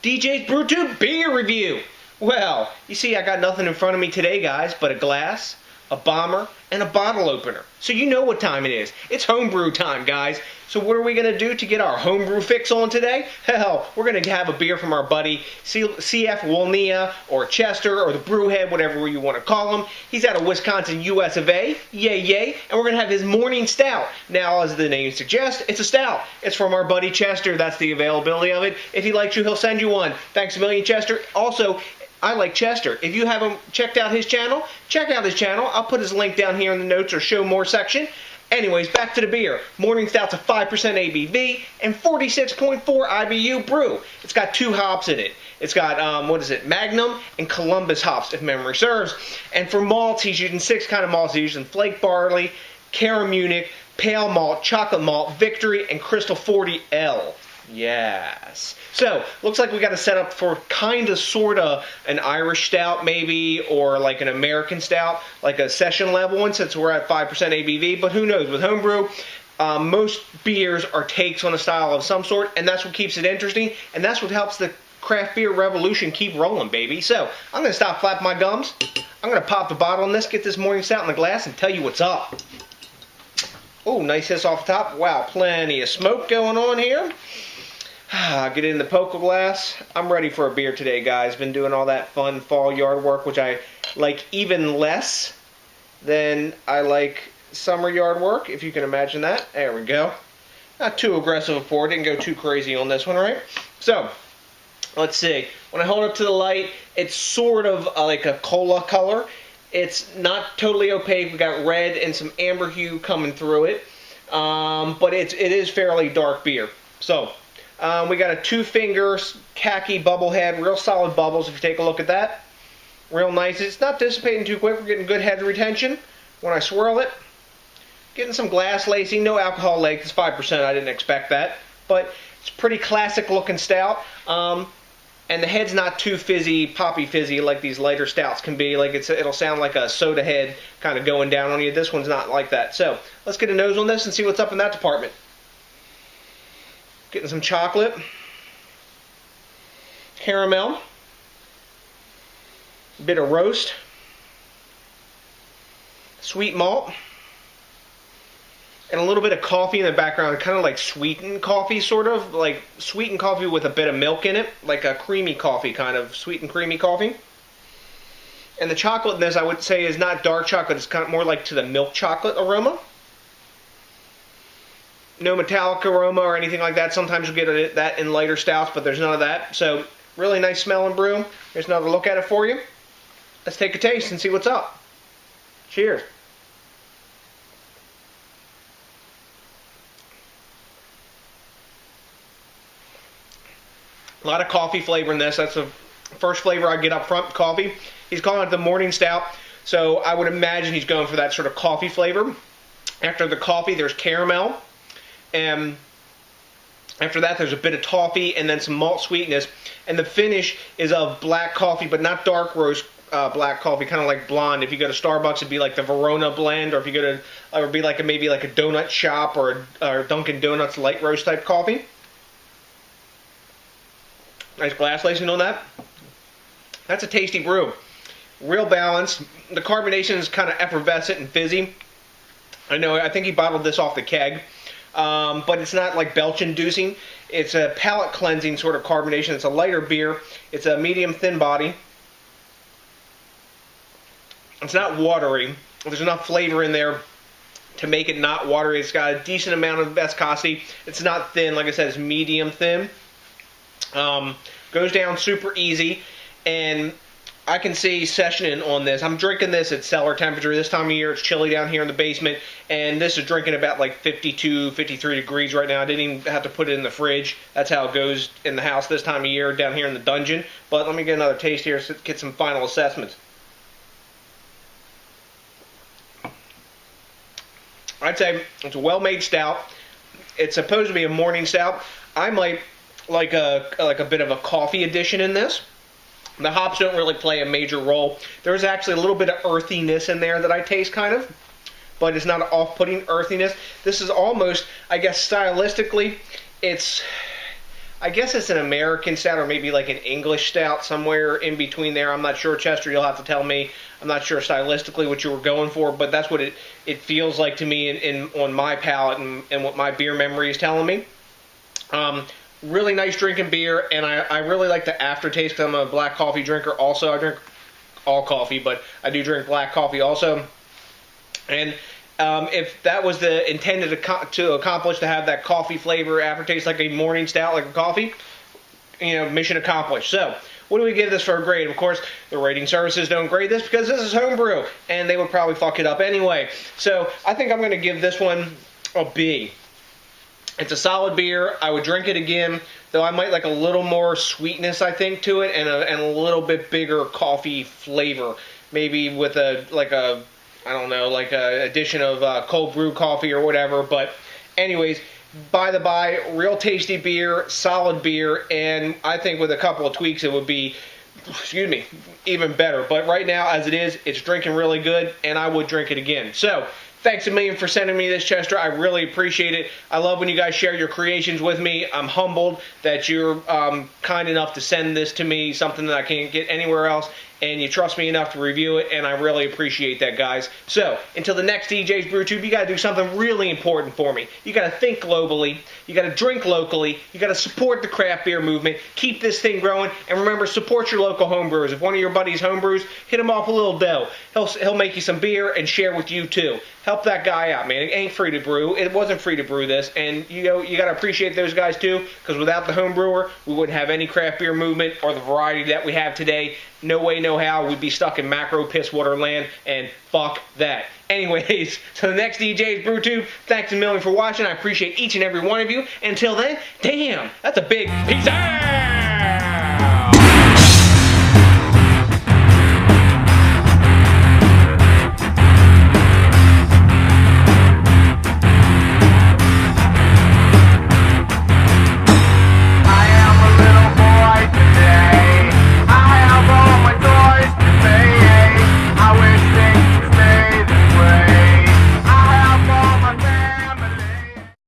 DJs BrewTube beer review. Well, you see I got nothing in front of me today, guys, but a glass, a bomber, and a bottle opener. So you know what time it is. It's homebrew time, guys. So what are we going to do to get our homebrew fix on today? Hell, we're going to have a beer from our buddy CFWolnia, or Chester, or the Brewhead, whatever you want to call him. He's out of Wisconsin, US of A. Yay, yay. And we're going to have his Morning Stout. Now, as the name suggests, it's a stout. It's from our buddy Chester. That's the availability of it. If he likes you, he'll send you one. Thanks a million, Chester. Also, I like Chester. If you haven't checked out his channel, check out his channel. I'll put his link down here in the notes or show more section. Anyways, back to the beer. Morning Stout's a 5% ABV and 46.4 IBU brew. It's got 2 hops in it. It's got, Magnum and Columbus hops, if memory serves. And for malts, he's using 6 kind of malts. He's using flake barley, Cara Munich, pale malt, chocolate malt, Victory, and Crystal 40L. Yes. So, looks like we got a setup for kind of, sort of, an Irish stout maybe, or like an American stout, like a session level one, since we're at 5% ABV, but who knows, with homebrew, most beers are takes on a style of some sort, and that's what keeps it interesting, and that's what helps the craft beer revolution keep rolling, baby. So, I'm going to stop flapping my gums, I'm going to pop the bottle on this, get this Morning Stout in the glass, and tell you what's up. Oh, nice hiss off the top. Wow, plenty of smoke going on here. Get it in the poker glass. I'm ready for a beer today, guys. Been doing all that fun fall yard work, which I like even less than I like summer yard work, if you can imagine that. There we go. Not too aggressive a pour. Didn't go too crazy on this one, right? So, let's see. When I hold it up to the light, it's sort of like a cola color. It's not totally opaque. We got red and some amber hue coming through it. But it is fairly dark beer. So, we got a 2-finger khaki bubble head, real solid bubbles if you take a look at that. Real nice. It's not dissipating too quick. We're getting good head retention when I swirl it. Getting some glass lacing, no alcohol length. It's 5%. I didn't expect that. But it's pretty classic looking stout. And the head's not too fizzy, poppy fizzy like these lighter stouts can be. Like it'll sound like a soda head kind of going down on you. This one's not like that. So let's get a nose on this and see what's up in that department. Getting some chocolate, caramel, a bit of roast, sweet malt, and a little bit of coffee in the background, kind of like sweetened coffee, sort of, like sweetened coffee with a bit of milk in it, like a creamy coffee, kind of sweet and creamy coffee. And the chocolate in this, I would say, is not dark chocolate, it's kind of more like to the milk chocolate aroma. No metallic aroma or anything like that. Sometimes you'll get that in lighter stouts, but there's none of that. So, really nice smelling brew. Here's another look at it for you. Let's take a taste and see what's up. Cheers. A lot of coffee flavor in this. That's the first flavor I get up front, coffee. He's calling it the Morning Stout, so I would imagine he's going for that sort of coffee flavor. After the coffee, there's caramel. And after that, there's a bit of toffee and then some malt sweetness. And the finish is of black coffee, but not dark roast black coffee, kind of like blonde. If you go to Starbucks, it'd be like the Verona blend, or if you go to, or it'd be like maybe like a donut shop or Dunkin' Donuts light roast type coffee. Nice glass lacing on that. That's a tasty brew. Real balanced. The carbonation is kind of effervescent and fizzy. I think he bottled this off the keg. But it's not like belch-inducing. It's a palate cleansing sort of carbonation. It's a lighter beer. It's a medium thin body. It's not watery. There's enough flavor in there to make it not watery. It's got a decent amount of viscosity. It's not thin. Like I said, it's medium thin. Goes down super easy. And I can see sessioning on this. I'm drinking this at cellar temperature. This time of year, it's chilly down here in the basement, and this is drinking about like 52, 53 degrees right now. I didn't even have to put it in the fridge. That's how it goes in the house this time of year down here in the dungeon. But let me get another taste here to get some final assessments. I'd say it's a well-made stout. It's supposed to be a morning stout. I might like a bit of a coffee addition in this. The hops don't really play a major role. There's actually a little bit of earthiness in there that I taste, kind of. But it's not an off-putting earthiness. This is almost, I guess, stylistically, it's I guess it's an American stout or maybe like an English stout, somewhere in between there. I'm not sure, Chester, you'll have to tell me. I'm not sure stylistically what you were going for, but that's what it feels like to me on my palate and what my beer memory is telling me. Really nice drinking beer, and I really like the aftertaste because I'm a black coffee drinker also. I drink all coffee, but I do drink black coffee also. And if that was the intended to accomplish, to have that coffee flavor aftertaste like a morning stout, like a coffee, you know, mission accomplished. So, what do we give this for a grade? Of course, the rating services don't grade this because this is homebrew, and they would probably fuck it up anyway. So, I think I'm going to give this one a B. It's a solid beer. I would drink it again, though I might like a little more sweetness, I think, to it, and a little bit bigger coffee flavor. Maybe with a addition of cold brew coffee or whatever. But anyways, by the by, real tasty beer, solid beer, and I think with a couple of tweaks it would be, excuse me, even better. But right now, as it is, it's drinking really good, and I would drink it again. So, thanks a million for sending me this, Chester. I really appreciate it. I love when you guys share your creations with me. I'm humbled that you're kind enough to send this to me, something that I can't get anywhere else, and you trust me enough to review it, and I really appreciate that, guys. So, until the next DJs BrewTube, you got to do something really important for me. You got to think globally, you got to drink locally, you got to support the craft beer movement, keep this thing growing, and remember, support your local homebrewers. If one of your buddies homebrews, hit him off a little dough. He'll make you some beer and share with you too. Help that guy out, man. It ain't free to brew. It wasn't free to brew this, and you know, you got to appreciate those guys too, because without the home brewer, we wouldn't have any craft beer movement or the variety that we have today. No way, no how. We'd be stuck in macro piss water land, and fuck that. Anyways, to the next DJs BrewTube, thanks a million for watching. I appreciate each and every one of you. Until then, damn, that's a big peace out.